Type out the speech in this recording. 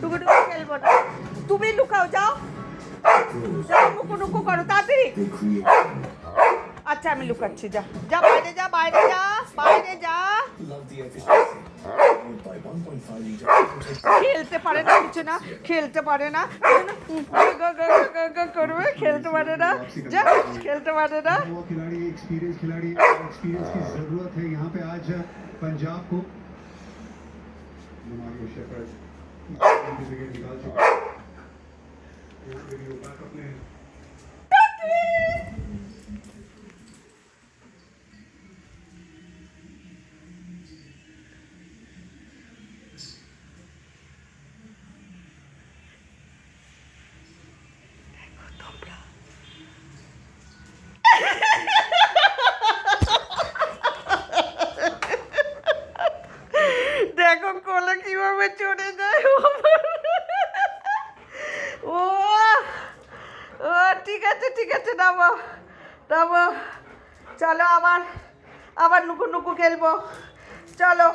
লুকোটুকু খেলবো না। তুমি লুকাও, যাও যাও, লুকোটুকু করো তাড়াতাড়ি। আচ্ছা আমি লুকাচ্ছি, যা যা, বাইরে যা, বাইরে যা, বাইরে যা। খেলতে পারে না, কিছু না, খেলতে পারে না, করবে, খেলতে পারে না, যা, খেলতে পারে না। खिलाड़ी एक्सपीरियंस की जरूरत है यहाँ पे आज पंजाब को। निकाल चुका अपने দেখো কোলে কিভাবে চড়ে যায়। ও ও ঠিক আছে, ঠিক আছে, নামো নামো, চলো আবার আবার লুকো লুকো খেলবো, চলো।